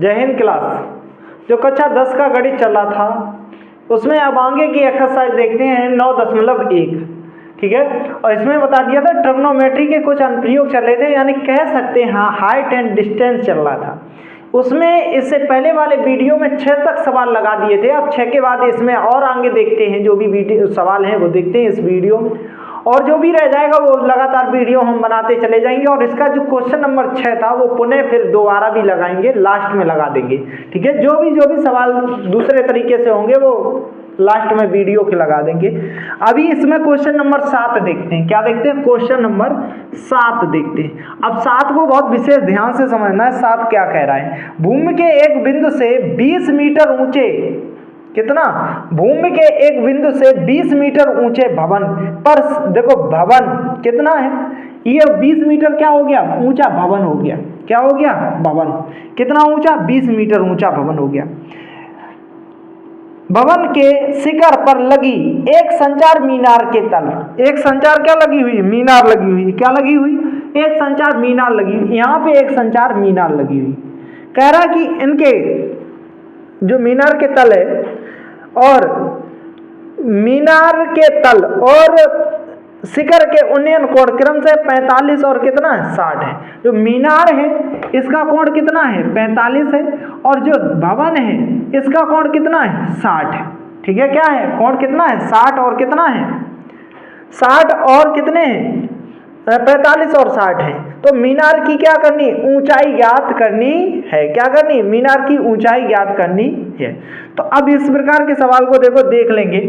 जय हिंद क्लास। जो कक्षा 10 का गणित चल रहा था उसमें अब आगे की एक्सरसाइज देखते हैं 9.1, ठीक है। और इसमें बता दिया था ट्रिग्नोमेट्री के कुछ अनुप्रयोग चल रहे थे, यानी कह सकते हैं हाइट एंड डिस्टेंस चल रहा था। उसमें इससे पहले वाले वीडियो में 6 तक सवाल लगा दिए थे। अब 6 के बाद इसमें और आगे देखते हैं, जो भी वीडियो सवाल हैं वो देखते हैं इस वीडियो में, और जो भी रह जाएगा वो लगातार वीडियो हम बनाते चले जाएंगे। और इसका जो क्वेश्चन नंबर 6 था वो पुनः फिर दोबारा भी लगाएंगे, लास्ट में लगा देंगे, ठीक है। जो भी सवाल दूसरे तरीके से होंगे वो लास्ट में वीडियो के लगा देंगे। अभी इसमें क्वेश्चन नंबर 7 देखते हैं। क्या देखते हैं? क्वेश्चन नंबर 7 देखते हैं। अब 7 को बहुत विशेष ध्यान से समझना है। 7 क्या कह रहा है? भूमि के एक बिंदु से 20 मीटर ऊंचे, कितना? भूमि के एक बिंदु से 20 मीटर ऊंचे भवन पर, देखो भवन कितना है, ये 20 मीटर क्या हो गया? ऊंचा भवन हो गया। क्या हो गया? भवन कितना ऊंचा? 20 मीटर ऊंचा भवन हो गया। भवन के शिखर पर लगी एक संचार मीनार के तल, एक संचार क्या लगी हुई? मीनार लगी हुई। क्या लगी हुई? एक संचार मीनार लगी हुई। यहाँ पे एक संचार मीनार लगी हुई। कह रहा कि इनके जो मीनार के तल है और मीनार के तल और शिखर के उन्नयन कोण क्रम से 45 और कितना है? 60 है। जो मीनार है इसका कोण कितना है? 45 है। और जो भवन है इसका कोण कितना है? 60 है, ठीक है। क्या है? कोण कितना है? 60 और कितना है? 60 और कितने हैं? 45 और 60 है। तो मीनार की क्या करनी? ऊंचाई ज्ञात करनी है। क्या करनी? मीनार की ऊंचाई ज्ञात करनी है। तो अब इस प्रकार के सवाल को देखो, देख लेंगे।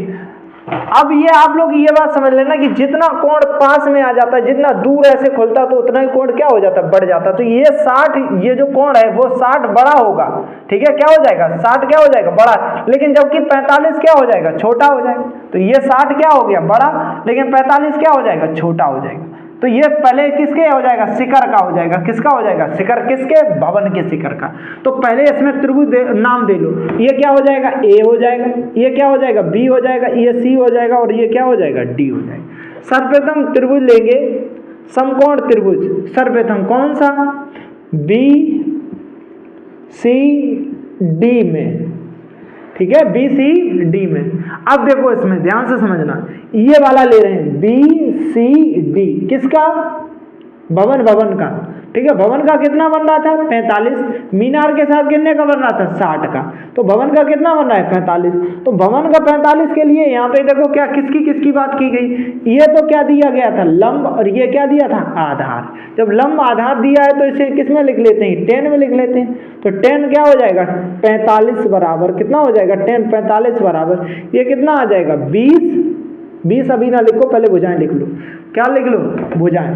अब ये आप लोग ये बात समझ लेना कि जितना कोण पास में आ जाता है, जितना दूर ऐसे खुलता तो उतना ही कोण क्या हो जाता है? बढ़ जाता। तो ये 60, ये जो कोण है वो 60 बड़ा होगा, ठीक है। क्या हो जाएगा? 60 क्या हो जाएगा? बड़ा। लेकिन जबकि 45 क्या हो जाएगा? छोटा हो जाएगा। तो ये 60 क्या हो गया? बड़ा, लेकिन 45 क्या हो जाएगा? छोटा हो जाएगा। तो ये पहले किसके हो जाएगा? शिखर का हो जाएगा। किसका हो जाएगा? शिखर किसके? भवन के शिखर का। तो पहले इसमें त्रिभुज नाम दे लो। ये क्या हो जाएगा? ए हो जाएगा। ये क्या हो जाएगा? बी हो जाएगा। ये सी हो जाएगा और ये क्या हो जाएगा? डी हो जाएगा। सर्वप्रथम त्रिभुज लेंगे, समकोण त्रिभुज। सर्वप्रथम कौन सा? बी सी डी में, ठीक है। बी सी डी में। अब देखो इसमें ध्यान से समझना, ये वाला ले रहे हैं बी सी डी, किसका? भवन का, ठीक है। भवन का कितना बन रहा था? 45। मीनार के साथ कितने का बन रहा था? 60 का। तो भवन का कितना बन रहा है? 45। तो भवन का 45 के लिए यहाँ पे देखो क्या किसकी बात की गई? ये तो क्या दिया गया था? लंब। और ये क्या दिया था? आधार। जब लंब आधार दिया है तो इसे किस में लिख लेते हैं? 10 में लिख लेते हैं। तो 10 क्या हो जाएगा? 45 बराबर कितना हो जाएगा? 10 45 बराबर ये कितना आ जाएगा? 20 अभी ना लिखो, पहले भुजाएं लिख लो। क्या लिख लो? भुजाएं।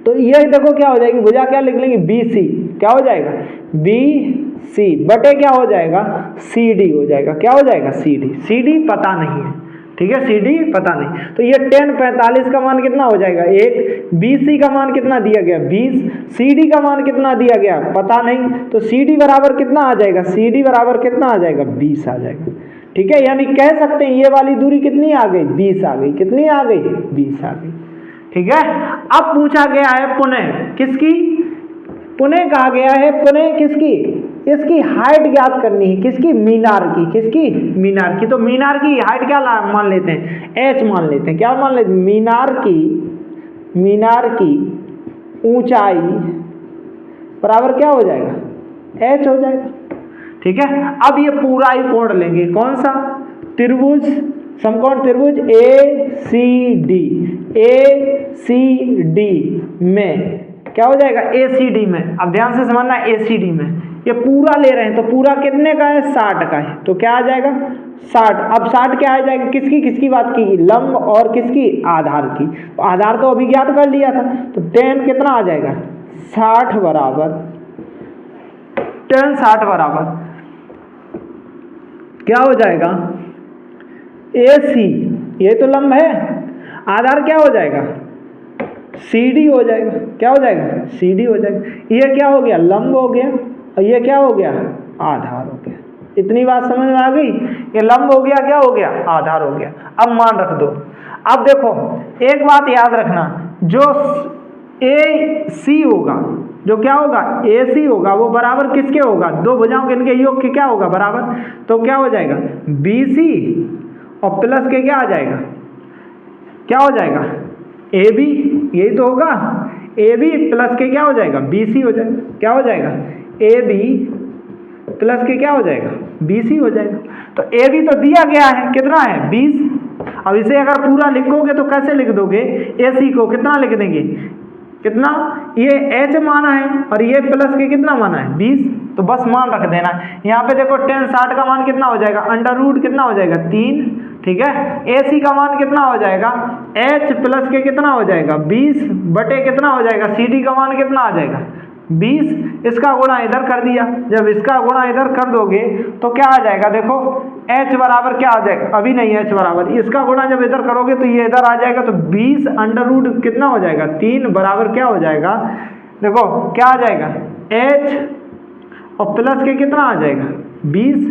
तो ये देखो क्या हो जाएगी? भुजा क्या लिख लेंगे? B C. क्या हो जाएगा? बी सी बटे क्या हो जाएगा? सी डी हो जाएगा। क्या हो जाएगा? C D. सी डी पता नहीं है, ठीक है। सी डी पता नहीं। तो ये 10 45 का मान कितना हो जाएगा? 1। बी सी का मान कितना दिया गया? 20। सी डी का मान कितना दिया गया? पता नहीं। तो सी डी बराबर कितना आ जाएगा? सी डी बराबर कितना आ जाएगा? 20 आ जाएगा, ठीक है। यानी कह सकते हैं ये वाली दूरी कितनी आ गई? 20 आ गई। कितनी आ गई? 20 आ गई, ठीक है। अब पूछा गया है पुनः किसकी? पुनः कहा गया है पुनः किसकी? इसकी हाइट ज्ञात करनी है। किसकी? मीनार की। किसकी? मीनार की। तो मीनार की हाइट क्या मान लेते हैं? h मान लेते हैं। क्या मान लेते हैं? मीनार की ऊंचाई बराबर क्या हो जाएगा? h हो जाएगा, ठीक है। अब ये पूरा ही कोण लेंगे। कौन सा? त्रिभुज, समकोण त्रिभुज ए सी डी में क्या हो जाएगा? ए सी डी में। अब ध्यान से समझना, ए सी डी में ये पूरा ले रहे हैं तो पूरा कितने का है? 60 का है। तो क्या आ जाएगा? 60। अब 60 क्या आ जाएगा? किसकी बात की? लंब और किसकी? आधार की। तो आधार तो अभी ज्ञात कर लिया था। तो 10 कितना आ जाएगा? 60 बराबर 10 60 बराबर क्या हो जाएगा? ए सी, ये तो लंब है। आधार क्या हो जाएगा? सी डी हो जाएगा। क्या हो जाएगा? सी डी हो जाएगा। ये क्या हो गया? लंब हो गया। और ये क्या हो गया? आधार हो गया। इतनी बात समझ में आ गई? ये लंब हो गया, क्या हो गया? आधार हो गया। अब मान रख दो। अब देखो एक बात याद रखना, जो ए सी होगा जो क्या होगा AC होगा वो बराबर किसके होगा, दो भुजाओं के इनके योग के क्या होगा बराबर, तो क्या हो जाएगा BC और प्लस के क्या आ जाएगा, क्या हो जाएगा AB, यही तो होगा AB प्लस के क्या हो जाएगा BC हो जाएगा, क्या हो जाएगा AB प्लस के क्या हो जाएगा BC हो जाएगा। तो AB तो दिया गया है कितना है 20। अब इसे अगर पूरा लिखोगे तो कैसे लिख दोगे, AC को कितना लिख देंगे, कितना, ये H माना है और ये प्लस के कितना माना है 20, तो बस मान रख देना। यहाँ पे देखो tan 60 का मान कितना हो जाएगा, अंडर रूट कितना हो जाएगा 3, ठीक है। AC का मान कितना हो जाएगा, H प्लस के कितना हो जाएगा 20 बटे कितना हो जाएगा, CD का मान कितना आ जाएगा 20, इसका गुणा इधर कर दिया। जब इसका गुणा इधर कर दोगे तो क्या आ जाएगा, देखो H बराबर क्या आ जाएगा, अभी नहीं H बराबर, इसका गुणा जब इधर करोगे तो ये इधर आ जाएगा, तो 20 अंडर रूट कितना हो जाएगा 3 बराबर क्या हो जाएगा, देखो क्या आ जाएगा H और प्लस के कितना आ जाएगा 20,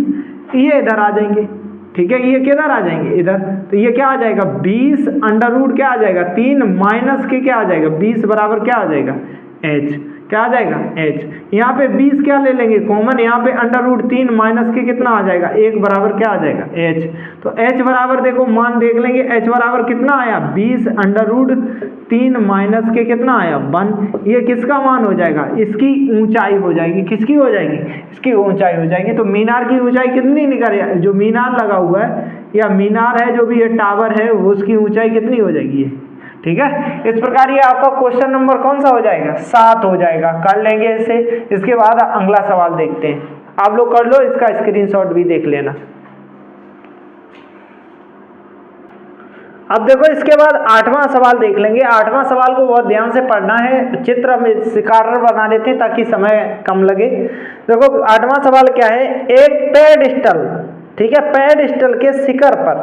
ये इधर आ जाएंगे, ठीक है, ये किधर आ जाएंगे इधर, तो ये क्या आ जाएगा 20 अंडर रूट क्या आ जाएगा 3 माइनस के क्या आ जाएगा 20 बराबर क्या आ जाएगा H, क्या आ जाएगा H। यहाँ पे 20 क्या ले लेंगे कॉमन, यहाँ पे अंडर रूट 3 माइनस के कितना आ जाएगा 1 बराबर क्या आ जाएगा H। तो H बराबर देखो मान देख लेंगे, H बराबर कितना आया 20 अंडर रूट 3 माइनस के कितना आया 1, ये किसका मान हो जाएगा, इसकी ऊंचाई हो जाएगी, किसकी हो जाएगी, इसकी ऊंचाई हो जाएगी। तो मीनार की ऊंचाई कितनी निकल, जो मीनार लगा हुआ है या मीनार है जो भी ये टावर है वो उसकी ऊंचाई कितनी हो जाएगी ये, ठीक है। इस प्रकार ये आपका क्वेश्चन नंबर कौन सा हो जाएगा 7 हो जाएगा, कर लेंगे इसे। इसके बाद अगला सवाल देखते हैं, आप लोग कर लो, इसका स्क्रीनशॉट भी देख लेना। अब देखो इसके बाद 8वां सवाल देख लेंगे। 8वां सवाल को बहुत ध्यान से पढ़ना है, चित्र में शिकार बना लेते हैं ताकि समय कम लगे। देखो 8वां सवाल क्या है, एक पेडिस्टल, ठीक है, पेडिस्टल के शिखर पर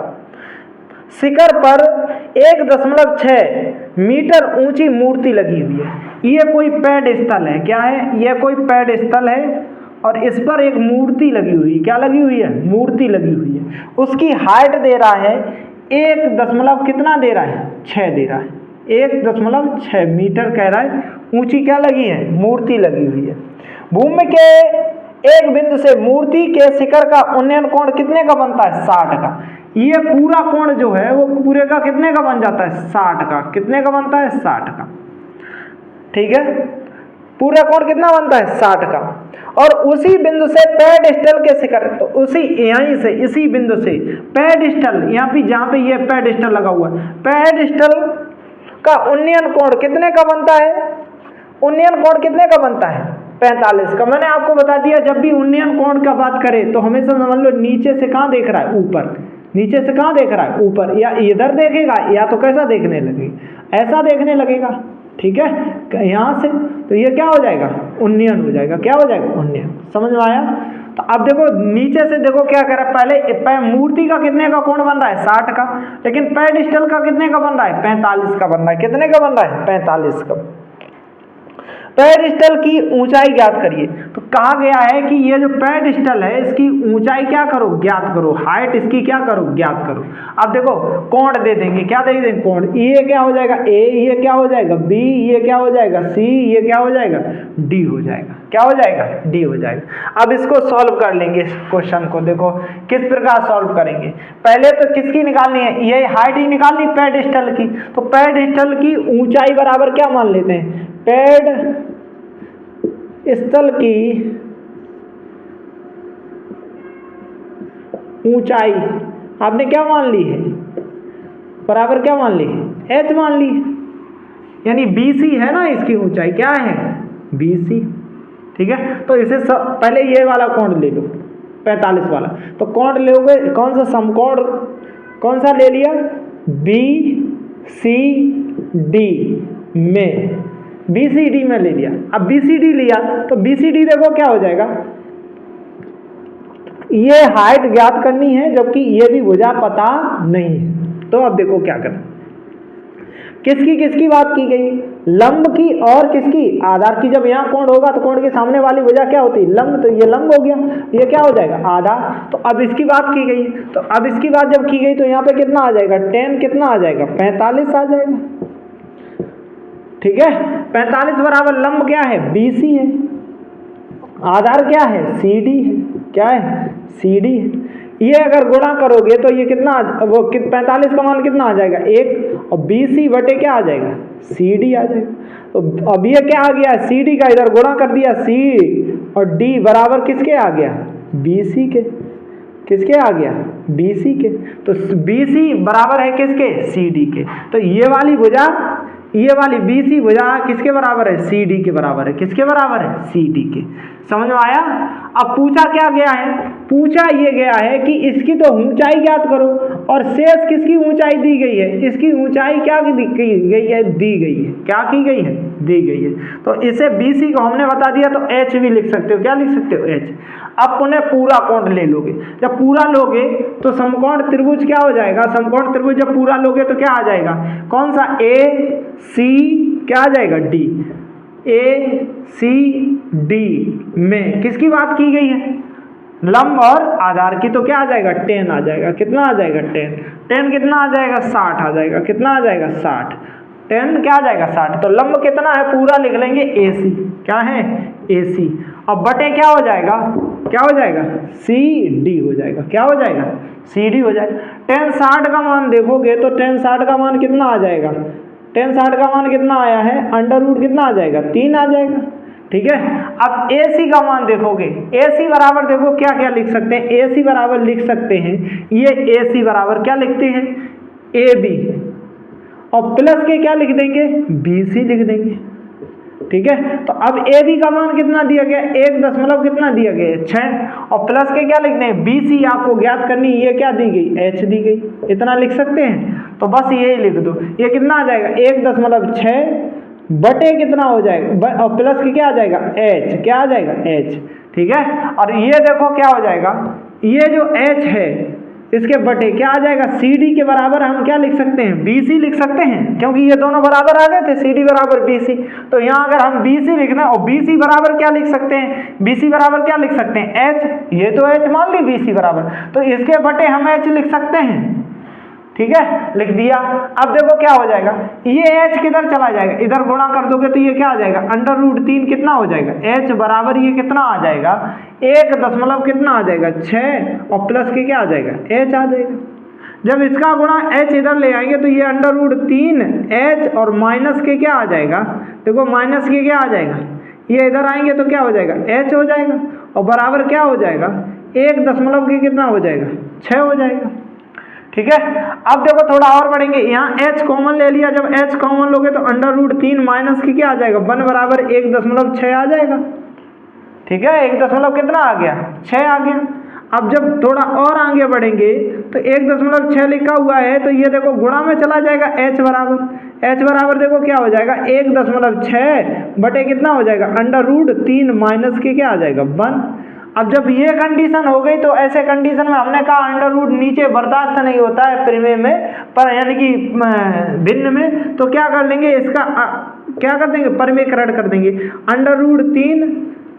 1.6 मीटर ऊंची मूर्ति लगी हुई है। ये कोई पेडिस्टल है, क्या है, ये कोई पेडिस्टल है और इस पर एक मूर्ति लगी हुई, क्या लगी हुई है, मूर्ति लगी हुई है। उसकी हाइट दे रहा है 1 कितना दे रहा है 6 दे रहा है, 1.6 मीटर कह रहा है, ऊंची क्या लगी है, मूर्ति लगी हुई है। भूमि के एक बिंदु से मूर्ति के शिखर का उन्नयन कोण कितने का बनता है 60 का। ये पूरा कोण जो है वो पूरे का कितने का बन जाता है 60 का, कितने का बनता है 60 का, ठीक है, पूरा कोण कितना बनता है 60 का। और उसी बिंदु से पेडिस्टल के शिखर, तो उसी यहीं से इसी बिंदु से पेडिस्टल, यहाँ पे जहाँ पे ये पेडिस्टल लगा हुआ है, पेडिस्टल का उन्नयन कोण कितने का बनता है, उन्नयन कोण कितने का बनता है 45 का। मैंने आपको बता दिया जब भी उन्नयन कोण का बात करें तो हमेशा समझ लो नीचे से कहाँ देख रहा है, ऊपर, नीचे से कहाँ देख रहा है ऊपर, या इधर देखेगा या तो कैसा देखने लगेगा, ऐसा देखने लगेगा, ठीक है, यहाँ से, तो ये क्या हो जाएगा उन्नयन हो जाएगा, क्या हो जाएगा उन्नयन, समझ में आया। तो अब देखो नीचे से देखो क्या कर रहा है, पहले मूर्ति का कितने का कोण बन रहा है 60 का, लेकिन पेडिस्टल का कितने का बन रहा है 45 का बन रहा है, कितने का बन रहा है 45 का। पेडिस्टल की ऊंचाई ज्ञात करिए, तो कहा गया है कि ये जो पेडिस्टल है इसकी ऊंचाई क्या करो ज्ञात करो, हाइट इसकी क्या करो ज्ञात करो। अब देखो कोण दे देंगे, क्या दे देंगे कोण, ये क्या हो जाएगा A, ये क्या हो जाएगा B, ये क्या हो जाएगा C, ये क्या हो जाएगा D हो जाएगा, क्या हो जाएगा D हो जाएगा। अब इसको सॉल्व कर लेंगे, इस क्वेश्चन को देखो किस प्रकार सॉल्व करेंगे। पहले तो किसकी निकालनी है, ये हाइट ही निकालनी पेडिस्टल की, तो पेडिस्टल की ऊंचाई बराबर क्या मान लेते हैं, पेड स्थल की ऊंचाई आपने क्या मान ली है, बराबर क्या मान ली है H मान ली है, यानी BC है ना, इसकी ऊंचाई क्या है BC, ठीक है। तो इसे पहले ये वाला कोण ले लो 45 वाला, तो कोण लोगे कौन सा समकोण, कौन सा ले लिया BCD में, BCD में ले लिया। अब BCD लिया तो BCD देखो क्या हो जाएगा, ये हाइट ज्ञात करनी है जबकि ये भी भुजा पता नहीं है। तो अब देखो क्या करना, किसकी किसकी बात की गई, लंब की और किसकी आधार की। जब यहाँ कोण होगा तो कोण के सामने वाली भुजा क्या होती है लंब, तो ये लंब हो गया, ये क्या हो जाएगा आधार। तो अब इसकी बात की गई, तो अब इसकी बात जब की गई तो यहाँ पे कितना आ जाएगा tan कितना आ जाएगा 45 आ जाएगा, ठीक है। 45 बराबर लंब क्या है, BC है, आधार क्या है, CD है, क्या है, CD है। ये अगर गुणा करोगे तो ये कितना, वो 45 का मान कितना आ जाएगा, 1, और BC बटे क्या आ जाएगा, CD आ जाएगा। तो अब ये क्या आ गया, CD का इधर गुणा कर दिया, C और D बराबर किसके आ गया, BC के। किसके आ गया, BC के। तो BC बराबर है किसके, CD के। तो ये वाली भुजा, ये वाली BC भुजा किसके बराबर है, CD के बराबर है। किसके बराबर है, CD के। समझ में आया। अब पूछा क्या गया है, पूछा ये गया है कि इसकी तो ऊंचाई ज्ञात करो, और शेष किसकी ऊंचाई दी गई है, इसकी ऊंचाई क्या की गई है, दी गई है। क्या की गई है, दी गई है। तो इसे BC को हमने बता दिया, तो H भी लिख सकते हो। क्या लिख सकते हो, H। अब पुनः पूरा कोण ले लोगे, जब पूरा लोगे तो समकोण त्रिभुज क्या हो जाएगा, समकोण त्रिभुज जब पूरा लोगे तो क्या आ जाएगा, कौन सा, AC क्या आ जाएगा, D। ACD में किसकी बात की गई है, लंब और आधार की। तो क्या आ जाएगा, 10 आ जाएगा। कितना आ जाएगा, 10 कितना आ जाएगा, 60 आ जाएगा। कितना आ जाएगा, 60। 10 क्या आ जाएगा, 60। तो लंब कितना है पूरा लिख लेंगे, AC। क्या है, AC। अब बटे क्या हो जाएगा, क्या हो जाएगा, CD हो जाएगा। क्या हो जाएगा, CD हो जाएगा। 10 60 का मान देखोगे तो 10 60 का मान कितना आ जाएगा, 10 60 का मान कितना आया है, अंडर रूट कितना आ जाएगा, 3 आ जाएगा। ठीक है। अब AC का मान देखोगे, AC बराबर देखो क्या क्या लिख सकते हैं, AC बराबर लिख सकते हैं, ये AC बराबर क्या लिखते हैं, AB, और प्लस के क्या लिख देंगे, BC लिख देंगे। ठीक है। तो अब AB का मान कितना दिया गया, 1 दशमलव कितना दिया गया, 6, और प्लस के क्या लिखते हैं, BC आपको ज्ञात करनी, ये क्या दी गई, H दी गई। इतना लिख सकते हैं। तो बस यही लिख दो, ये कितना आ जाएगा, 1.6 बटे कितना हो जाएगा, और प्लस के क्या आ जाएगा, H। क्या आ जाएगा, H। ठीक है। और ये देखो क्या हो जाएगा, ये जो H है इसके बटे क्या आ जाएगा, CD के बराबर हम क्या लिख सकते हैं, BC लिख सकते हैं, क्योंकि ये दोनों बराबर आ गए थे, CD बराबर BC। तो यहाँ अगर हम BC लिख दें, और BC बराबर क्या लिख सकते हैं, BC बराबर क्या लिख सकते हैं, H। ये तो H मान ली, BC बराबर, तो इसके बटे हम H लिख सकते हैं। ठीक है, लिख दिया। अब देखो क्या हो जाएगा, ये H किधर चला जाएगा, इधर गुणा कर दोगे तो ये क्या आ जाएगा, अंडर रूट 3 कितना हो जाएगा, H बराबर ये कितना आ जाएगा, 1 दशमलव कितना आ जाएगा, 6, और प्लस के क्या आ जाएगा, H आ जाएगा। जब इसका गुणा H इधर ले आएंगे तो ये अंडर रूट 3 H, और माइनस के क्या आ जाएगा, देखो माइनस के क्या आ जाएगा, ये इधर आएंगे तो क्या हो जाएगा, H हो जाएगा, और बराबर क्या हो जाएगा, 1 दशमलव के कितना हो जाएगा, 6 हो जाएगा। ठीक है। अब देखो थोड़ा और बढ़ेंगे, यहाँ H कॉमन ले लिया, जब H कॉमन लोगे तो अंडर रूट 3 माइनस की क्या आ जाएगा, 1 बराबर 1.6 आ जाएगा। ठीक है, 1 दशमलव कितना आ गया, 6 आ गया। अब जब थोड़ा और आगे बढ़ेंगे तो 1.6 लिखा हुआ है, तो ये देखो गुणा में चला जाएगा, H बराबर देखो क्या हो जाएगा, 1.6 बटे कितना हो जाएगा, अंडर रूट 3 माइनस के क्या आ जाएगा, 1। अब जब ये कंडीशन हो गई तो ऐसे कंडीशन में हमने कहा अंडर रूट नीचे बर्दाश्त नहीं होता है परिमेय में, पर यानी कि भिन्न में, तो क्या कर लेंगे, इसका क्या कर देंगे, परिमेयकरण कर देंगे, अंडर रूट 3।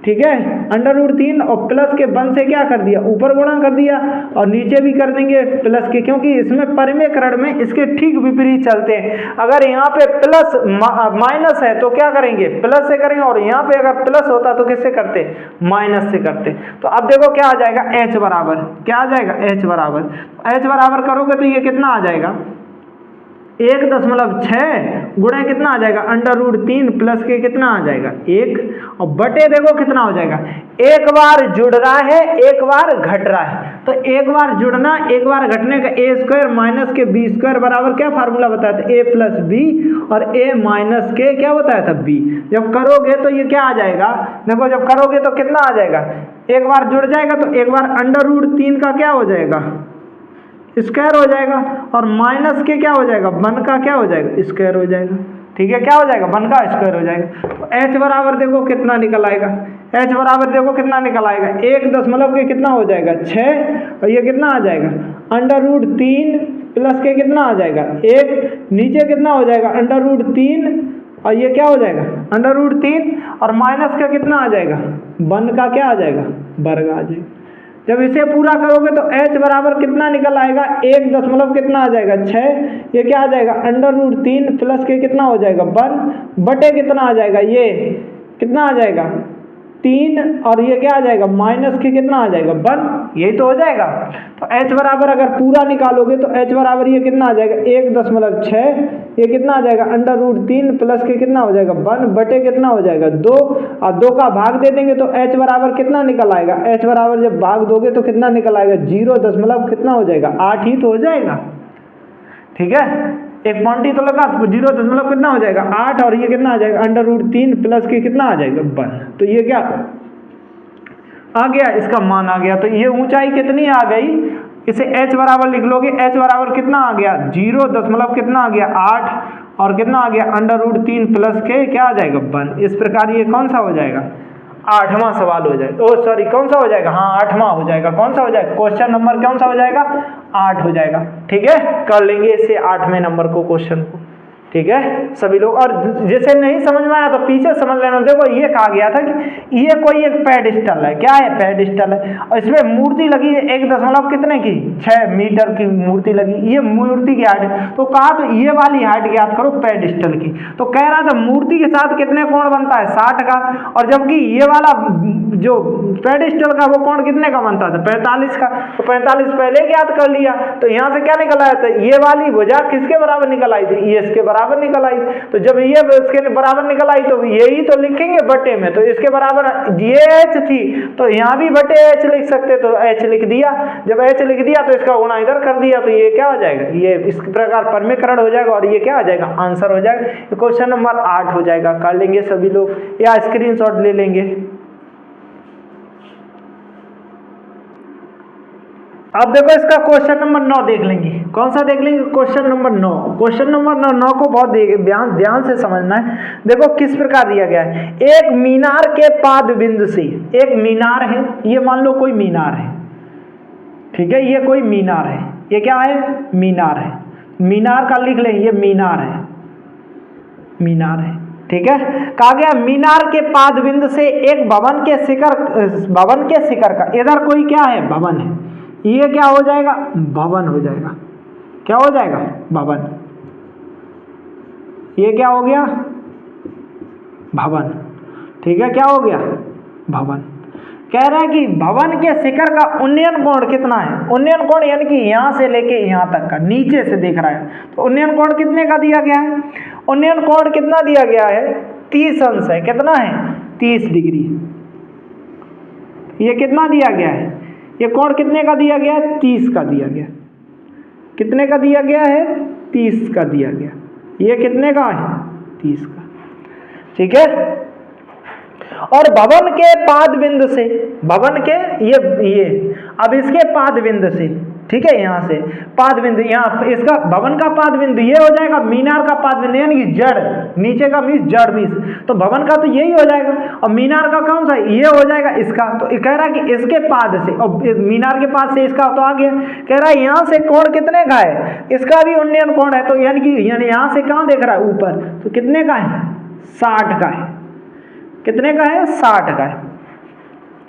ठीक है, अंडर रूट 3 और प्लस के 1 से क्या कर दिया, ऊपर गुणा कर दिया, और नीचे भी कर देंगे प्लस के, क्योंकि इसमें परिमेयकरण में इसके ठीक विपरीत चलते हैं। अगर यहाँ पे प्लस माइनस है तो क्या करेंगे, प्लस से करेंगे, और यहाँ पे अगर प्लस होता तो किससे करते, माइनस से करते। तो अब देखो क्या आ जाएगा, H बराबर क्या आ जाएगा, H बराबर करोगे तो ये कितना आ जाएगा, 1.6 गुणा कितना आ जाएगा, अंडर रूट 3 प्लस के कितना आ जाएगा, 1, और बटे देखो कितना हो जाएगा, एक बार जुड़ रहा है एक बार घट रहा है, तो एक बार जुड़ना एक बार घटने का A² माइनस के B² बराबर क्या फार्मूला बताया था, A प्लस B, और A माइनस के क्या बताया था, B। जब करोगे तो ये क्या आ जाएगा, देखो जब करोगे तो कितना आ जाएगा, एक बार जुड़ जाएगा तो एक बार अंडर रूट 3 का क्या हो जाएगा, स्क्वायर हो जाएगा, और माइनस के क्या हो जाएगा, 1 का क्या हो जाएगा, स्क्वायर हो जाएगा। ठीक है, क्या हो जाएगा, 1 का स्क्वायर हो जाएगा। तो H बराबर देखो कितना निकल आएगा, H बराबर देखो कितना निकल आएगा, 1 दशमलव के कितना हो जाएगा, 6, और ये कितना आ जाएगा, अंडर रूट 3 प्लस के कितना आ जाएगा, 1, नीचे कितना हो जाएगा, अंडर रूट 3, और ये क्या हो जाएगा, अंडर रूट 3, और माइनस का कितना आ जाएगा, 1 का क्या आ जाएगा, वर्ग आ जाएगा। जब इसे पूरा करोगे तो h बराबर कितना निकल आएगा, 1 दशमलव कितना आ जाएगा 6, ये क्या आ जाएगा √3 प्लस के कितना हो जाएगा 1 बटे कितना आ जाएगा, ये कितना आ जाएगा 3, और ये क्या आ जाएगा माइनस के कितना आ जाएगा 1, यही तो हो जाएगा। तो h बराबर अगर पूरा निकालोगे तो h बराबर ये कितना आ जाएगा 1.6, ये कितना आ जाएगा √3 प्लस के कितना हो जाएगा 1 बटे कितना हो जाएगा 2, और 2 का भाग दे देंगे तो h बराबर कितना निकल आएगा, h बराबर जब भाग दोगे तो कितना निकल आएगा 0 दशमलव कितना हो जाएगा 8 ही तो हो जाएगा। ठीक है, एक क्वांटिटी तो लगा, 0 दशमलव कितना हो जाएगा 8, और ये कितना आ जाएगा √3 प्लस के कितना आ जाएगा 1, तो ये क्या आ गया, इसका मान आ गया। तो ये ऊंचाई कितनी आ गई, इसे h बराबर लिख लोगे, h बराबर कितना आ गया 0 दशमलव कितना आ गया 8, और कितना आ गया √3 प्लस के क्या आ जाएगा 1। इस प्रकार ये कौन सा हो जाएगा 8वां सवाल हो जाएगा, ओ सॉरी कौन सा हो जाएगा, हाँ 8वां हो जाएगा। कौन सा हो जाएगा, क्वेश्चन नंबर कौन सा हो जाएगा 8 हो जाएगा। ठीक है, कर लेंगे इससे 8वें नंबर को क्वेश्चन को। ठीक है सभी लोग, और जैसे नहीं समझ में आया तो पीछे समझ लेना। देखो ये कहा गया था कि ये कोई एक पेडिस्टल है, क्या है पेडिस्टल है, और इसमें मूर्ति लगी है 1 दशमलव कितने की 6 मीटर की मूर्ति लगी, ये मूर्ति की हाइट, तो कहा तो ये वाली हाइट ज्ञात करो पेडिस्टल की। तो कह रहा था मूर्ति के साथ कितने कोण बनता है 60 का, और जबकि ये वाला जो पेडिस्टल का वो कोण कितने का बनता था 45 का, तो 45 पहले ज्ञात कर लिया। तो यहाँ से क्या निकल आया था, ये वाली भुजा किसके बराबर निकल आई थी, ये इसके बराबर निकल आई। तो जब ये इसके बराबर निकल आई तो यही तो लिखेंगे बटे में, तो इसके बराबर ये h थी तो यहाँ भी बटे h लिख सकते, तो h लिख दिया। जब h लिख दिया तो इसका गुणा इधर कर दिया, तो ये क्या हो जाएगा, ये इस प्रकार परमीकरण हो जाएगा, और ये क्या आ जाएगा आंसर हो जाएगा। क्वेश्चन नंबर 8 हो जाएगा। कर लेंगे सभी लोग, या स्क्रीनशॉट ले लेंगे। अब देखो इसका क्वेश्चन नंबर 9 देख लेंगे। कौन सा देख लेंगे, क्वेश्चन नंबर 9। क्वेश्चन नंबर 9 को बहुत ध्यान से समझना है। देखो किस प्रकार दिया गया है, एक मीनार के पाद बिंदु से, एक मीनार है, ये मान लो कोई मीनार है, ठीक है, ये कोई मीनार है, ये क्या है मीनार है, मीनार का लिख लें, ये मीनार है, मीनार है। ठीक है, कहा गया मीनार के पाद बिंदु से एक भवन के शिखर का, इधर कोई क्या है भवन है, ये क्या हो जाएगा भवन हो जाएगा, क्या हो जाएगा भवन, ये क्या हो गया भवन। ठीक है, क्या हो गया भवन। कह रहा है कि भवन के शिखर का उन्नयन कोण कितना है, उन्नयन कोण यानी कि यहां से लेके यहां तक का, नीचे से देख रहा है, तो उन्नयन कोण कितने का दिया गया है, उन्नयन कोण कितना दिया गया है 30 अंश है, कितना है 30 डिग्री। ये कितना दिया गया है, ये कोण कितने का दिया गया है 30 का दिया गया, कितने का दिया गया है 30 का दिया गया, ये कितने का है 30 का। ठीक है, और भवन के पाद बिंदु से, भवन के ये अब इसके पाद बिंदु से, ठीक है, यहाँ से पाद बिंदु, यहाँ इसका भवन का पाद बिंदु ये हो जाएगा मीनार का पाद बिंदु, यानी कि जड़, नीचे का मीस जड़ मीस, तो भवन का तो यही हो जाएगा, और मीनार का कौन सा ये हो जाएगा इसका। तो कह रहा है कि इसके पाद से, और इस मीनार के पाद से इसका तो आ गया, कह रहा है यहाँ से कोण कितने का है, इसका भी उन्नयन कोण है, तो यानी कि यहाँ से कहाँ देख रहा है ऊपर, तो कितने का है 60 का है, कितने का है 60 का है,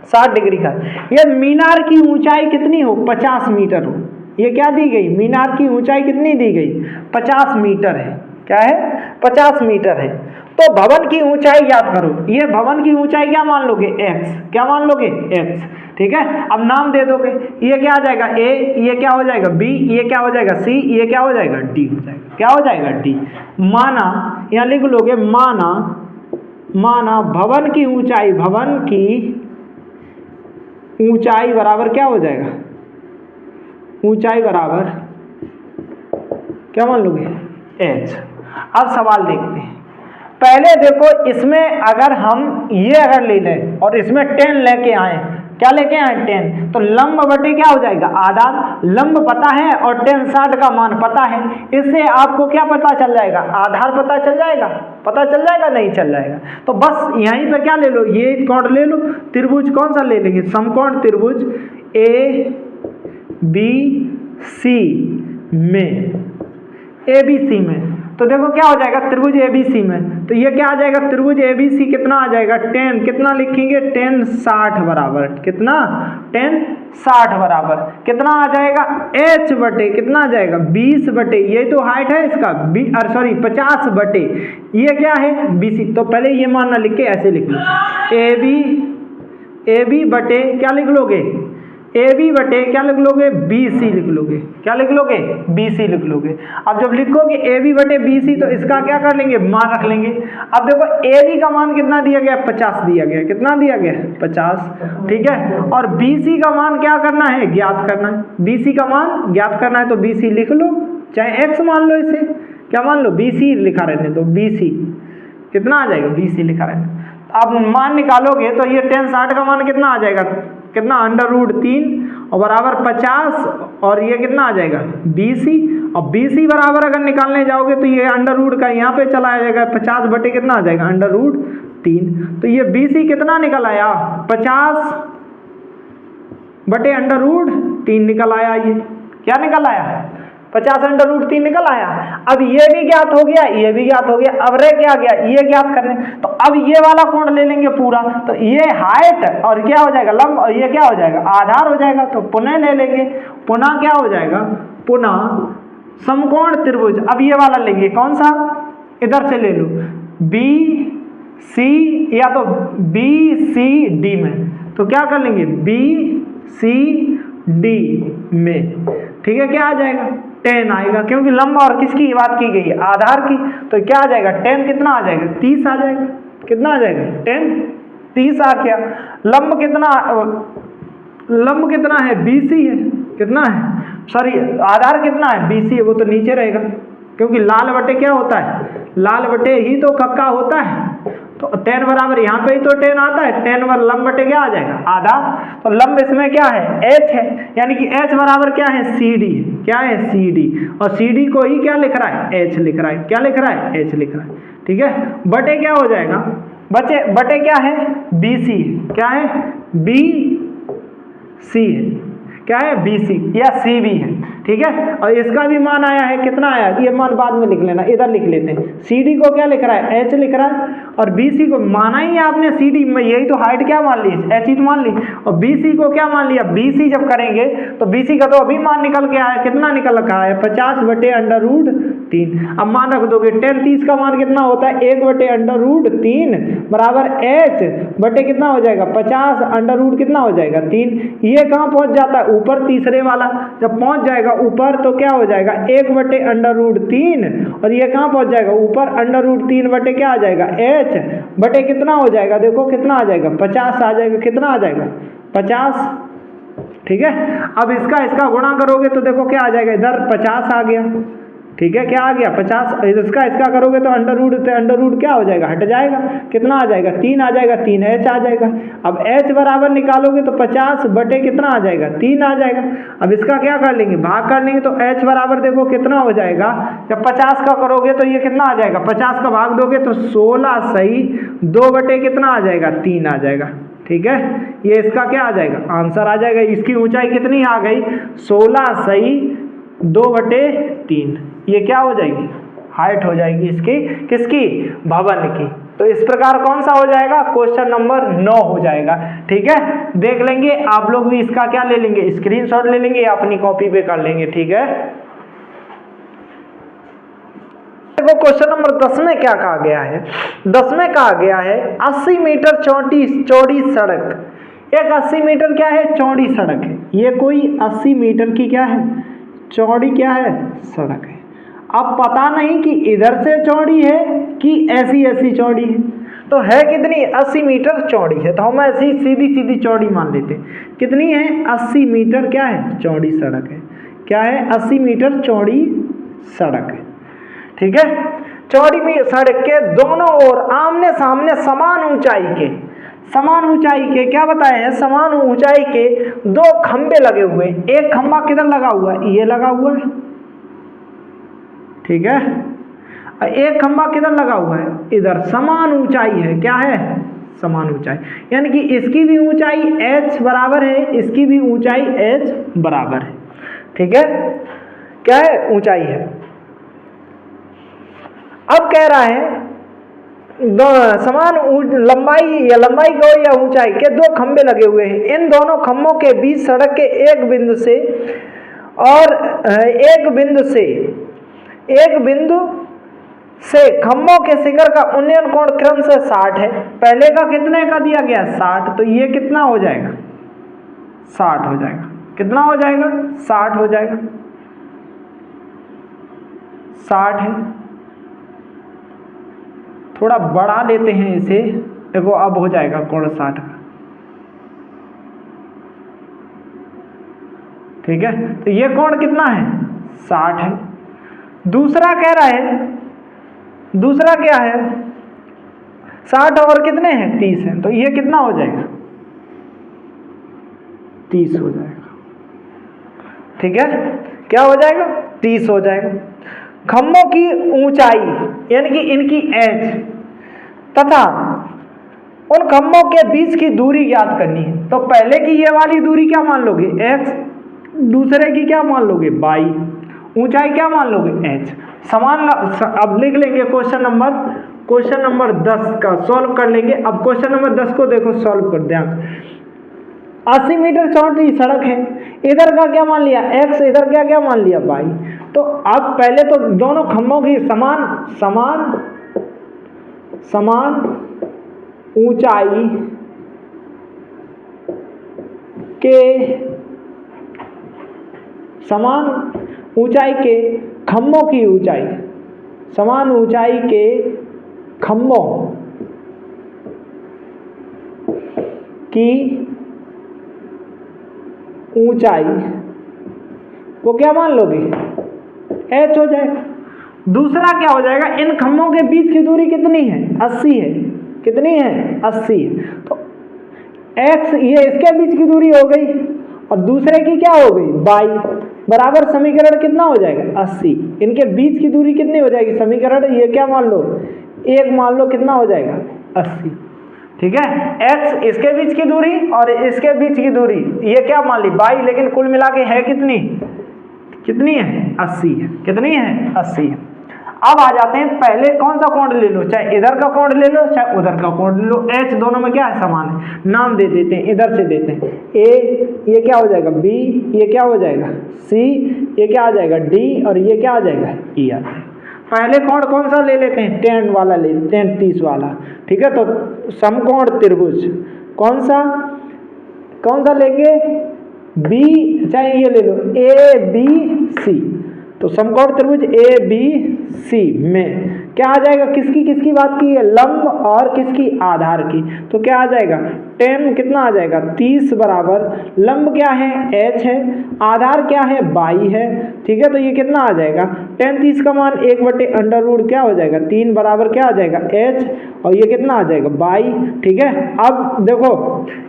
60 डिग्री का। ये मीनार की ऊंचाई कितनी हो 50 मीटर हो, ये क्या दी गई मीनार की ऊंचाई कितनी दी गई 50 मीटर है, क्या है 50 मीटर है। तो भवन की ऊंचाई याद करो, ये भवन की ऊंचाई क्या मान लोगे x, क्या मान लोगे x। ठीक है, अब नाम दे दोगे, ये क्या आ जाएगा a, ये क्या हो जाएगा b, ये क्या हो जाएगा c, ये क्या हो जाएगा d हो जाएगा, क्या हो जाएगा d। माना, यहाँ लिख लोगे माना भवन की ऊंचाई, भवन की ऊंचाई बराबर क्या हो जाएगा, ऊंचाई बराबर क्या मान लोगे h। अब सवाल देखते हैं, पहले देखो इसमें अगर हम ये अगर ले लें और इसमें 10 लेके आए, क्या लेके आए 10, तो लंब बटे क्या हो जाएगा आधार, लंब पता है और 10 60 का मान पता है, इससे आपको क्या पता चल जाएगा आधार पता चल जाएगा, पता चल जाएगा नहीं चल जाएगा। तो बस यहीं पे क्या ले लो, ये कोण ले लो, त्रिभुज कौन सा ले लेंगे समकोण त्रिभुज ABC में, ABC में, तो देखो क्या हो जाएगा त्रिभुज ABC में, तो ये क्या आ जाएगा त्रिभुज ABC कितना आ जाएगा 10, कितना लिखेंगे 10 60 बराबर, कितना 10 60 बराबर कितना आ जाएगा h बटे कितना आ जाएगा 20 बटे ये तो हाइट है इसका 50 बटे ये क्या है BC। तो पहले ये मानना लिख के ऐसे लिख लो AB बटे क्या लिख लोगे AB बटे क्या लिख लोगे BC लिख लोगे। क्या लिख लोगे BC लिख लोगे। अब जब लिखोगे AB बटे BC तो इसका क्या कर लेंगे मान रख लेंगे। अब देखो AB का मान कितना दिया गया 50 दिया गया। कितना दिया गया 50 ठीक है। और BC का मान क्या करना है ज्ञात करना है। BC का मान ज्ञात करना है तो BC लिख लो चाहे x मान लो इसे क्या मान लो BC लिखा रहने दो BC कितना आ जाएगा BC लिखा रहने। अब मान निकालोगे तो ये 10 60 का मान कितना आ जाएगा कितना √3 और बराबर 50 और ये कितना आ जाएगा BC और BC बराबर अगर निकालने जाओगे तो ये √ का यहाँ पे चला जाएगा 50 बटे कितना आ जाएगा √3 तो ये BC कितना निकल आया 50 बटे √3 निकल आया। ये क्या निकल आया 50 √3 निकल आया। अब ये भी ज्ञात हो गया ये भी ज्ञात हो गया। अब रह क्या गया ये ज्ञात करने तो अब ये वाला कोण ले लेंगे पूरा तो ये हाइट और क्या हो जाएगा लंब और ये क्या हो जाएगा आधार हो जाएगा। तो पुनः ले लेंगे पुनः क्या हो जाएगा पुनः समकोण त्रिभुज। अब ये वाला लेंगे कौन सा इधर से ले लो BC या तो BCD में तो क्या कर लेंगे BCD में ठीक है। क्या आ जाएगा 10 आएगा क्योंकि लंब और किसकी बात की गई है आधार की। तो क्या आ जाएगा 10 कितना आ जाएगा 30 आ जाएगा। कितना आ जाएगा 10 30 आ गया। लंब कितना है BC है कितना है सॉरी आधार कितना है BC है वो तो नीचे रहेगा क्योंकि लाल बटे क्या होता है लाल बटे ही तो कक्का होता है। तो 10 बराबर यहाँ पे ही तो 10 आता है 10 पर लंब बटे क्या आ जाएगा आधा। तो लंब इसमें क्या है h है यानी कि h बराबर क्या है CD क्या है CD और CD को ही क्या लिख रहा है h लिख रहा है। क्या लिख रहा है h लिख रहा है ठीक है। बटे क्या हो जाएगा बटे क्या है BC क्या है BC है क्या है BC या CB है ठीक है। और इसका भी मान आया है कितना आया ये मान बाद में लिख लेना इधर लिख लेते हैं। CD को क्या लिख रहा है h लिख रहा है और BC को माना ही आपने CD में यही तो हाइट क्या मान ली h ही तो मान ली और BC को क्या मान लिया BC जब करेंगे तो BC का तो अभी मान निकल के आया कितना निकल रखा है 50 बटे √3। अब मान रख दोगे 10 30 का मान कितना होता है 1 बटे √3 बराबर h बटे कितना हो जाएगा 50 √ कितना हो जाएगा 3। ये कहाँ पहुंच जाता है ऊपर तीसरे वाला जब पहुंच जाएगा ऊपर तो क्या हो जाएगा 1 बटे √3 और ये कहाँ पहुंच जाएगा ऊपर √3 बटे क्या आ जाएगा h बटे कितना हो जाएगा देखो कितना आ जाएगा 50 आ जाएगा। कितना आ जाएगा 50 ठीक है। अब इसका गुणा करोगे तो देखो क्या आ जाएगा इधर 50 आ गया ठीक है। क्या आ गया 50 इसका करोगे तो √ क्या हो जाएगा हट जाएगा कितना आ जाएगा 3 आ जाएगा 3 h आ जाएगा। अब h बराबर निकालोगे तो 50 बटे कितना आ जाएगा 3 आ जाएगा। अब इसका क्या कर लेंगे भाग कर लेंगे तो h बराबर देखो कितना हो जाएगा जब 50 का करोगे तो ये कितना आ जाएगा 50 का भाग दोगे तो 16 सही 2 बटे कितना आ जाएगा 3 आ जाएगा ठीक है। ये इसका क्या आ जाएगा आंसर आ जाएगा। इसकी ऊंचाई कितनी आ गई 16 सही 2 बटे 3 ये क्या हो जाएगी हाइट हो जाएगी इसकी किसकी भवन की। तो इस प्रकार कौन सा हो जाएगा क्वेश्चन नंबर 9 हो जाएगा ठीक है। देख लेंगे आप लोग भी इसका क्या ले लेंगे स्क्रीनशॉट ले लेंगे या अपनी कॉपी पे कर लेंगे ठीक है। देखो क्वेश्चन नंबर 10 में क्या कहा गया है 10 में कहा गया है 80 मीटर चौड़ी सड़क। एक 80 मीटर क्या है चौड़ी सड़क है। ये कोई 80 मीटर की क्या है चौड़ी क्या है सड़क है। अब पता नहीं कि इधर से चौड़ी है कि ऐसी चौड़ी है तो है कितनी 80 मीटर चौड़ी है। तो हम ऐसी सीधी चौड़ी मान लेते हैं कितनी है 80 मीटर क्या है चौड़ी सड़क है। क्या है 80 मीटर चौड़ी सड़क है ठीक है। चौड़ी सड़क के दोनों ओर आमने सामने समान ऊंचाई के क्या बताए हैं समान ऊंचाई के 2 खंबे लगे हुए। एक खंबा किधर लगा हुआ है ये लगा हुआ है ठीक है। एक खंबा किधर लगा हुआ है इधर समान ऊंचाई है क्या है समान ऊंचाई यानी कि इसकी भी ऊंचाई h बराबर है इसकी भी ऊंचाई h बराबर है ठीक है। क्या है ऊंचाई है। अब कह रहा है समान लंबाई या लंबाई कहो या ऊंचाई के दो खंभे लगे हुए हैं। इन दोनों खंभों के बीच सड़क के एक बिंदु से खंभों के शिखर का उन्नयन कोण क्रम से 60 है। पहले का कितने का दिया गया 60, तो ये कितना हो जाएगा 60 हो जाएगा। कितना हो जाएगा 60 हो जाएगा। 60 है, थोड़ा बढ़ा लेते हैं इसे, देखो अब हो जाएगा कोण 60 का। ठीक है, तो ये कोण कितना है 60 है। दूसरा कह रहा है, दूसरा क्या है 60 और कितने हैं 30 है, तो ये कितना हो जाएगा 30 हो जाएगा। ठीक है, क्या हो जाएगा 30 हो जाएगा। खंभों की ऊंचाई यानी कि इनकी एच तथा उन खंभों के बीच की दूरी ज्ञात करनी है। तो पहले की ये वाली दूरी क्या मान लोगे x, दूसरे की क्या मान लोगे y, ऊंचाई क्या मान लोगे h। समान अब लिख लेंगे क्वेश्चन नंबर 10 का सॉल्व कर लेंगे। अब क्वेश्चन नंबर 10 को देखो सॉल्व कर ध्यान। 80 मीटर चौड़ी सड़क है, इधर का क्या मान लिया x, इधर क्या मान लिया y। तो अब पहले तो दोनों खंभों की समान ऊंचाई के खंभों की ऊंचाई, समान ऊंचाई के खंभों की ऊंचाई वो क्या मान लोगे h हो जाएगा। दूसरा क्या हो जाएगा, इन खंभों के बीच की दूरी कितनी है 80 है। कितनी है 80 है। तो x ये इसके बीच की दूरी हो गई और दूसरे की क्या हो गई y बराबर समीकरण कितना हो जाएगा 80। इनके बीच की दूरी कितनी हो जाएगी, समीकरण ये क्या मान लो 1 मान लो, कितना हो जाएगा 80। ठीक है, x इसके बीच की दूरी और इसके बीच की दूरी ये क्या मान ली y, लेकिन कुल मिला के है कितनी है 80 है। कितनी है 80 है। अब आ जाते हैं, पहले कौन सा कोण ले लो, चाहे इधर का कोण ले लो चाहे उधर का कोण ले लो, h दोनों में क्या है समान है। नाम दे देते हैं, इधर से देते हैं a, ये क्या हो जाएगा b, ये क्या हो जाएगा c, ये क्या आ जाएगा d और ये क्या आ जाएगा e आ जाएगा। पहले कोण कौन सा ले लेते हैं, tan वाला ले लेते हैं, 30 वाला। ठीक है, तो समकोण त्रिभुज कौन सा लेंगे b, चाहे ये ले लो a b c। तो समकोण त्रिभुज a b c में क्या आ जाएगा, किसकी बात की है लंब और किसकी आधार की। तो क्या आ जाएगा tan कितना आ जाएगा 30 बराबर लंब क्या है h है, आधार क्या है y है। ठीक है, तो ये कितना आ जाएगा tan 30 का मान 1/√, क्या हो जाएगा 3 बराबर क्या आ जाएगा h और ये कितना आ जाएगा y। ठीक है, अब देखो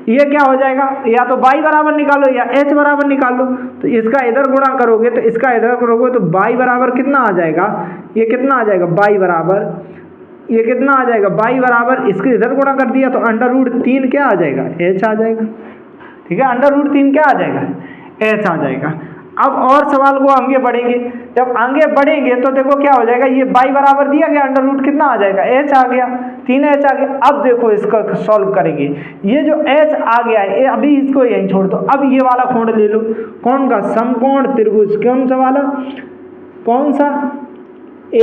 ये क्या हो जाएगा, या तो y बराबर निकालो या h बराबर निकालो। तो इसका इधर गुणा करोगे तो इसका इधर करोगे तो y बराबर कितना आ जाएगा, ये कितना आ जाएगा y बराबर, ये कितना आ जाएगा y बराबर, इसके इधर गुणा कर दिया तो √3 क्या आ जाएगा h आ जाएगा। ठीक है, √3 क्या आ जाएगा h आ जाएगा। अब और सवाल को आगे बढ़ेंगे, जब आगे बढ़ेंगे तो देखो क्या हो जाएगा, ये y बराबर दिया गया √ कितना आ जाएगा h आ गया, 3h आ गया। अब देखो इसका सॉल्व करेंगे, ये जो h आ गया है अभी इसको यहीं छोड़ दो। अब ये वाला कोण ले लो, कौन का समकोण त्रिभुज, कौन सा वाला, कौन सा a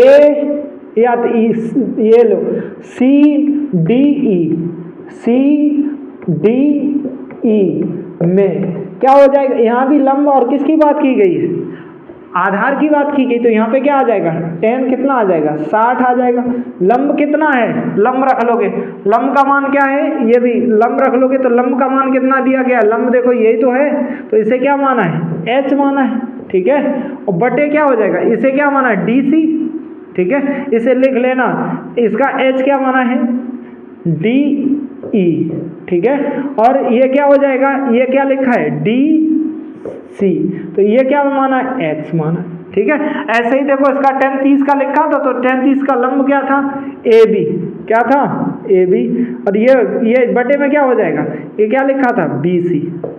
या तो ये लो CDE में क्या हो जाएगा, यहाँ भी लंब और किसकी बात की गई है आधार की बात की गई। तो यहाँ पे क्या आ जाएगा tan कितना आ जाएगा 60 आ जाएगा। लंब कितना है, लंब रख लोगे, लंब का मान क्या है, ये भी लंब रख लोगे तो लंब का मान कितना दिया गया, लंब देखो यही तो है, तो इसे क्या माना है h माना है। ठीक है, और बटे क्या हो जाएगा, इसे क्या माना है DC। ठीक है, इसे लिख लेना, इसका h क्या माना है DE। ठीक है, और ये क्या हो जाएगा, ये क्या लिखा है DC, तो ये क्या माना है x माना। ठीक है, ऐसे ही देखो इसका tan 30 का लिखा था, तो tan 30 का लंब क्या था AB, क्या था AB, और ये बटे में क्या हो जाएगा, ये क्या लिखा था BC,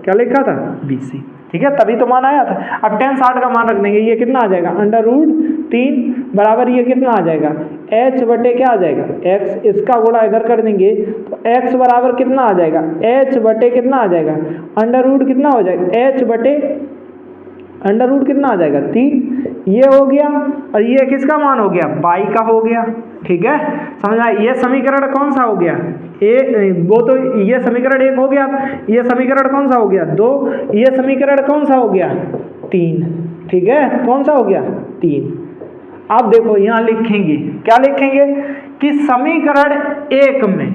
क्या लिखा था BC। ठीक है, तभी तो मान आया था। अब tan 60 का मान रख देंगे, ये कितना आ जाएगा √3 बराबर ये कितना आ जाएगा h बटे क्या आ जाएगा x, इसका गुणा इधर कर देंगे तो x बराबर कितना आ जाएगा h बटे कितना आ जाएगा अंडर रूट कितना हो जाएगा h बटे अंडर रूट कितना आ जाएगा 3, ये हो गया। और ये किसका मान हो गया y का हो गया। ठीक है, समझ आया। ये समीकरण कौन सा हो गया वो तो ये समीकरण 1 हो गया। ये समीकरण कौन सा हो गया 2, ये समीकरण कौन सा हो गया 3। ठीक है, कौन सा हो गया 3। अब देखो यहाँ लिखेंगे, क्या लिखेंगे कि समीकरण 1 में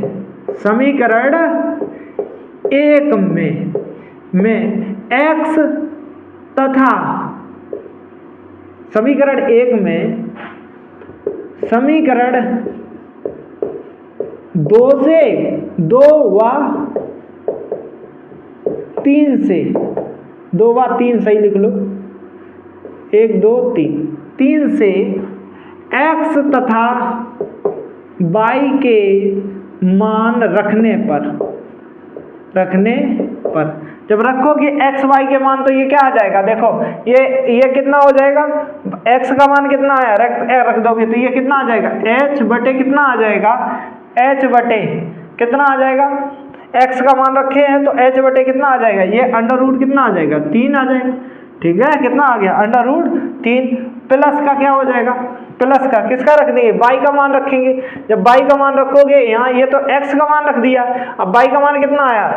x तथा समीकरण 1 में समीकरण 2 से 2 व 3 से 2 व 3 सही लिख लो 1 2 3 से x तथा y के मान रखने पर जब रखोगे x y के मान तो ये क्या आ जाएगा देखो ये कितना हो जाएगा x का मान कितना आया रख दोगे तो ये कितना आ जाएगा h बटे कितना आ जाएगा h बटे कितना आ जाएगा x का मान रखे हैं तो h बटे कितना आ जाएगा ये अंडर रूट कितना आ जाएगा 3 आ जाएगा। ठीक है, कितना आ गया अंडर रूट 3 प्लस का क्या हो जाएगा प्लस का किसका रख देंगे y का मान रखेंगे। जब y का मान रखोगे यहाँ ये तो x का मान रख दिया, अब y का मान कितना आया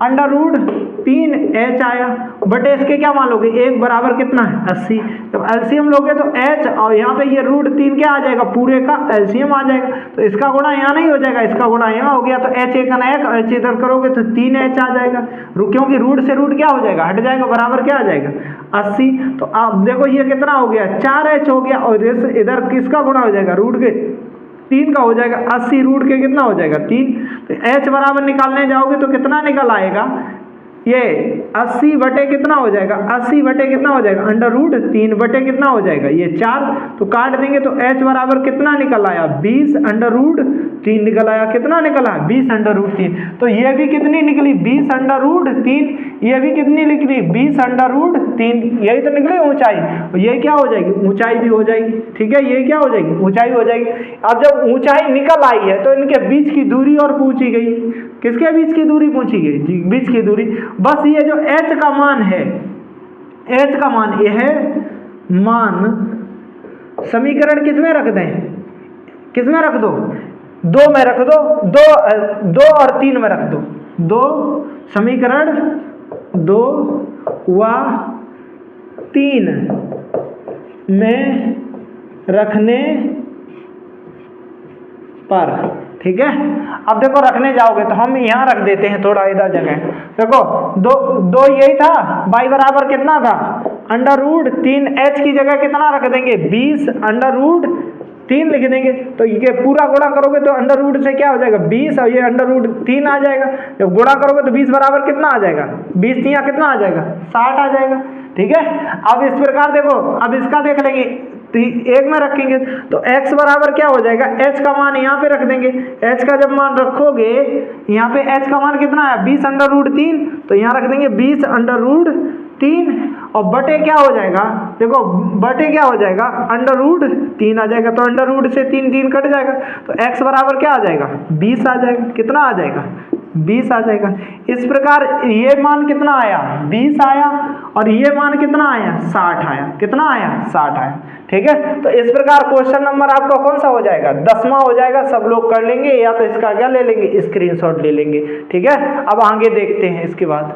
अंडर रूट 3h आया बटे इसके क्या मान लोगे 1 बराबर कितना है 80। जब एलसीएम लोगे तो h और यहाँ पे ये रूट 3 क्या आ जाएगा पूरे का एलसीएम आ जाएगा। तो इसका गुणा यहाँ नहीं हो जाएगा, इसका गुणा यहाँ हो गया तो h एक ना एक h इधर करोगे तो 3h आ जाएगा क्योंकि रूट से रूट क्या हो जाएगा हट जाएगा बराबर क्या आ जाएगा 80। तो आप देखो ये कितना हो गया 4h हो गया और इधर किसका गुणा हो जाएगा रूट के 3 का हो जाएगा 80 रूट के कितना हो जाएगा 3। तो h बराबर निकालने जाओगे तो कितना निकल आएगा ये 80 बटे कितना हो जाएगा 80 बटे कितना हो जाएगा अंडर रूट 3 बटे कितना हो जाएगा ये 4। तो काट देंगे तो h बराबर कितना निकल आया 20 अंडर रूट 3 निकल आया। कितना निकला 20 अंडर रूट 3। तो ये भी कितनी निकली 20 अंडर रूट 3, ये भी कितनी निकली 20 अंडर रूट 3। यही तो निकली ऊंचाई, ये क्या हो जाएगी ऊंचाई भी हो जाएगी। ठीक है, ये क्या हो जाएगी ऊंचाई हो जाएगी। अब जब ऊंचाई निकल आई है तो इनके बीच की दूरी और पूछी गई, किसके बीच की दूरी पूछी गई बीच की दूरी। बस ये जो h का मान है h का मान ये है मान समीकरण किसमें रख दें किसमें रख दो 2 में रख दो 2 और 3 में रख दो 2 समीकरण 2 व 3 में रखने पर। ठीक है, अब देखो रखने जाओगे तो हम यहाँ रख देते हैं थोड़ा इधर जगह। देखो 2 यही था y बराबर कितना था अंडर रूट 3h की जगह कितना रख देंगे 20 अंडर रूट 3 लिख देंगे। तो ये पूरा गुणा करोगे तो अंडर रूट से क्या हो जाएगा 20 और ये अंडर रूट 3 आ जाएगा। जब गुणा करोगे तो 20 बराबर कितना आ जाएगा 20 यहाँ कितना आ जाएगा 60 आ जाएगा। ठीक है, अब इस प्रकार देखो अब इसका देख लेंगे तो 1 में रखेंगे तो x बराबर क्या हो जाएगा h का मान यहाँ पे रख देंगे। h का जब मान रखोगे यहाँ पे h का मान कितना है 20 अंडर रूट 3, तो यहाँ रख देंगे 20 अंडर रूट 3 और बटे क्या हो जाएगा देखो बटे क्या हो जाएगा अंडर रूट 3 आ जाएगा। तो अंडर रूट से 3 कट जाएगा तो x बराबर क्या आ जाएगा 20 आ जाएगा। कितना आ जाएगा 20 आ जाएगा। इस प्रकार ये मान कितना आया 20 आया और ये मान कितना आया 60 आया। कितना आया 60 आया। ठीक है, तो इस प्रकार क्वेश्चन नंबर आपका कौन सा हो जाएगा 10वां हो जाएगा। सब लोग कर लेंगे या तो इसका क्या ले लेंगे स्क्रीनशॉट ले लेंगे। ठीक है, अब आगे देखते हैं इसके बाद।